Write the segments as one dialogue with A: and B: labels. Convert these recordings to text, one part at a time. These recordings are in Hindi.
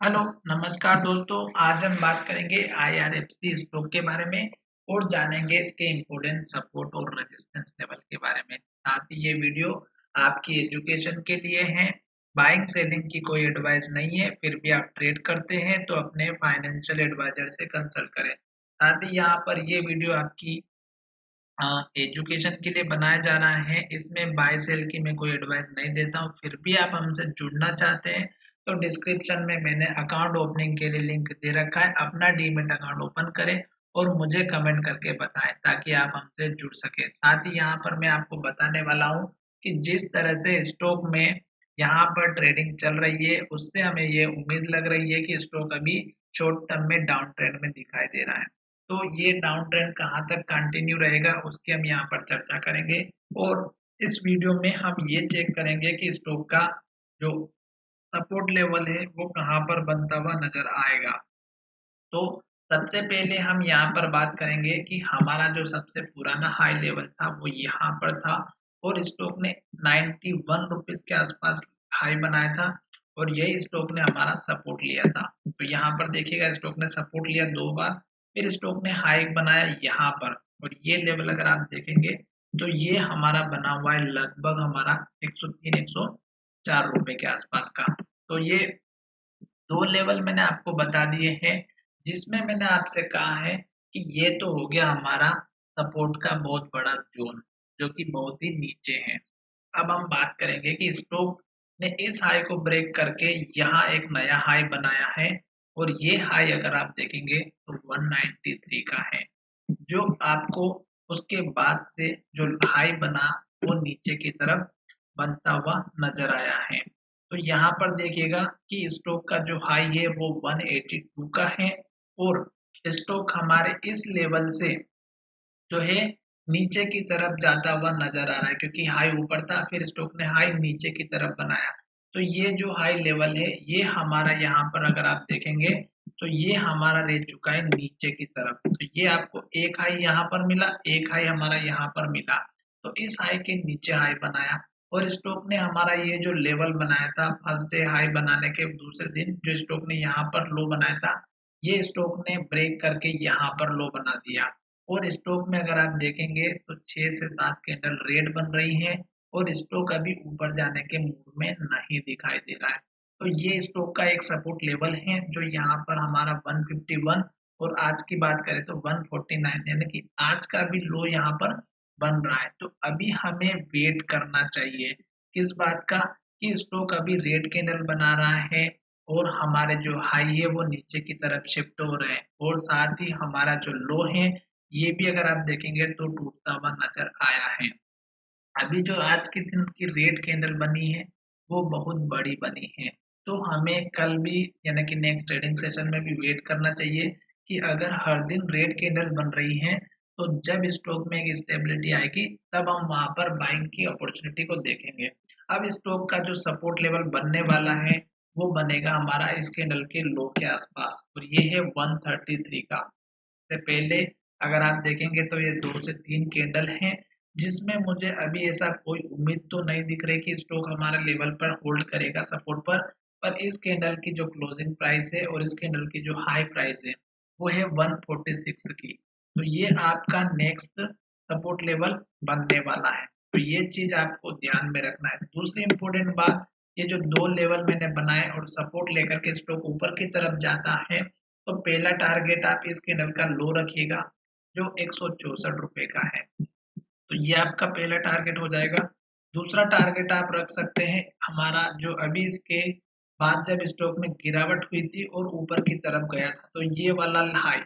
A: हेलो, नमस्कार दोस्तों। आज हम बात करेंगे आईआरएफसी स्टॉक के बारे में और जानेंगे इसके इम्पोर्टेंट सपोर्ट और रेजिस्टेंस लेवल के बारे में। साथ ही ये वीडियो आपकी एजुकेशन के लिए है। बाइंग सेलिंग की कोई एडवाइस नहीं है। फिर भी आप ट्रेड करते हैं तो अपने फाइनेंशियल एडवाइजर से कंसल्ट करें। साथ ही यहाँ पर ये वीडियो आपकी एजुकेशन के लिए बनाया जा रहा है। इसमें बाय सेल की मैं कोई एडवाइस नहीं देता हूँ। फिर भी आप हमसे जुड़ना चाहते हैं तो डिस्क्रिप्शन में मैंने अकाउंट ओपनिंग के लिए लिंक दे रखा है। अपना डीमैट अकाउंट ओपन करें और मुझे कमेंट करके बताएं ताकि आप हमसे जुड़ सके। साथ ही यहाँ पर मैं आपको बताने वाला हूँ कि जिस तरह से स्टॉक में यहाँ पर ट्रेडिंग चल रही है उससे हमें ये उम्मीद लग रही है कि स्टॉक अभी शॉर्ट टर्म में डाउन ट्रेंड में दिखाई दे रहा है। तो ये डाउन ट्रेंड कहाँ तक कंटिन्यू रहेगा उसकी हम यहाँ पर चर्चा करेंगे। और इस वीडियो में हम ये चेक करेंगे कि स्टॉक का जो सपोर्ट लेवल है वो कहाँ पर बनता हुआ नजर आएगा। तो सबसे पहले हम यहाँ पर बात करेंगे कि हमारा जो सबसे पुराना हाई लेवल था वो यहाँ पर था और स्टॉक ने 91 रुपीज के आसपास हाई बनाया था और यही स्टॉक ने हमारा सपोर्ट लिया था। तो यहाँ पर देखिएगा स्टॉक ने सपोर्ट लिया दो बार, फिर स्टॉक ने हाई बनाया यहाँ पर और ये लेवल अगर आप देखेंगे तो ये हमारा बना हुआ है लगभग हमारा 103 104 रुपए के आसपास का। तो ये दो लेवल मैंने आपको बता दिए हैं जिसमें मैंने आपसे कहा है कि ये तो हो गया हमारा सपोर्ट का बहुत बड़ा जोन जो कि बहुत ही नीचे है। अब हम बात करेंगे कि स्टॉक ने इस हाई को ब्रेक करके यहाँ एक नया हाई बनाया है और ये हाई अगर आप देखेंगे तो 193 का है जो आपको उसके बाद से जो हाई बना वो नीचे की तरफ बनता हुआ नजर आया है। तो यहाँ पर देखिएगा कि स्टॉक का जो हाई है वो 182 का है और स्टॉक हमारे इस लेवल से जो है नीचे की तरफ जाता हुआ नजर आ रहा है क्योंकि हाई ऊपर था फिर स्टॉक ने हाई नीचे की तरफ बनाया। तो ये जो हाई लेवल है ये हमारा यहाँ पर अगर आप देखेंगे तो ये हमारा रह चुका है नीचे की तरफ। तो ये आपको एक हाई यहाँ पर मिला, एक हाई हमारा यहाँ पर मिला। तो इस हाई के नीचे हाई बनाया और स्टॉक ने हमारा ये जो लेवल बनाया था फर्स्ट डे हाई बनाने के दूसरे दिन जो स्टॉक ने यहाँ पर लो बनाया था ये स्टॉक ने ब्रेक करके यहाँ पर लो बना दिया। और स्टॉक में अगर आप देखेंगे तो 6 से 7 कैंडल रेड बन रही है और स्टॉक अभी ऊपर जाने के मूड में नहीं दिखाई दे रहा है। तो ये स्टॉक का एक सपोर्ट लेवल है जो यहाँ पर हमारा 151 और आज की बात करें तो 149 यानी कि आज का भी लो यहाँ पर बन रहा है। तो अभी हमें वेट करना चाहिए किस बात का कि स्टॉक अभी रेड कैंडल बना रहा है और हमारे जो हाई है वो नीचे की तरफ शिफ्ट हो रहे हैं और साथ ही हमारा जो लो है ये भी अगर आप देखेंगे तो टूटता हुआ नजर आया है। अभी जो आज के दिन की रेड कैंडल बनी है वो बहुत बड़ी बनी है। तो हमें कल भी यानी कि नेक्स्ट ट्रेडिंग सेशन में भी वेट करना चाहिए कि अगर हर दिन रेड कैंडल बन रही है तो जब स्टॉक में एक स्टेबिलिटी आएगी तब हम वहां पर बाइंग की अपॉर्चुनिटी को देखेंगे। अब स्टॉक का जो सपोर्ट लेवल बनने वाला है वो बनेगा हमारा इस कैंडल के लो के आसपास और ये है 133 का। से पहले अगर आप देखेंगे तो ये 2 से 3 कैंडल हैं जिसमें मुझे अभी ऐसा कोई उम्मीद तो नहीं दिख रही कि स्टॉक हमारे लेवल पर होल्ड करेगा सपोर्ट पर इस कैंडल की जो क्लोजिंग प्राइस है और इस कैंडल की जो हाई प्राइस है वो है 146 की। तो ये आपका नेक्स्ट सपोर्ट लेवल बनने वाला है। तो ये चीज आपको ध्यान में रखना है। दूसरी इंपॉर्टेंट बात ये जो दो लेवल मैंने बनाए और सपोर्ट लेकर के स्टॉक ऊपर की तरफ जाता है तो पहला टारगेट आप इस कैंडल का लो रखिएगा जो 164 रुपए का है। तो ये आपका पहला टारगेट हो जाएगा। दूसरा टारगेट आप रख सकते हैं हमारा जो अभी इसके बाद जब स्टॉक में गिरावट हुई थी और ऊपर की तरफ गया था तो ये वाला हाई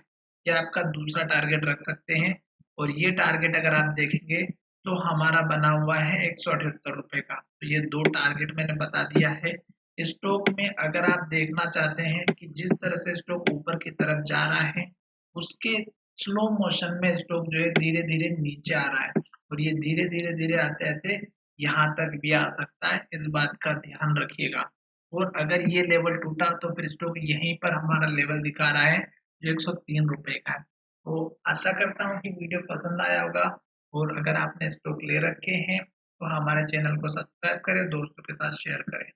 A: ये आपका दूसरा टारगेट रख सकते हैं। और ये टारगेट अगर आप देखेंगे तो हमारा बना हुआ है 178 रुपए का। तो ये दो टारगेट मैंने बता दिया है। स्टॉक में अगर आप देखना चाहते हैं कि जिस तरह से स्टॉक ऊपर की तरफ जा रहा है उसके स्लो मोशन में स्टॉक जो है धीरे धीरे नीचे आ रहा है और ये धीरे धीरे धीरे आते आते यहाँ तक भी आ सकता है। इस बात का ध्यान रखिएगा। और अगर ये लेवल टूटा तो फिर स्टॉक यहीं पर हमारा लेवल दिखा रहा है जो 103 रुपए का है। तो आशा करता हूँ कि वीडियो पसंद आया होगा और अगर आपने स्टॉक ले रखे हैं तो हमारे चैनल को सब्सक्राइब करें, दोस्तों के साथ शेयर करें।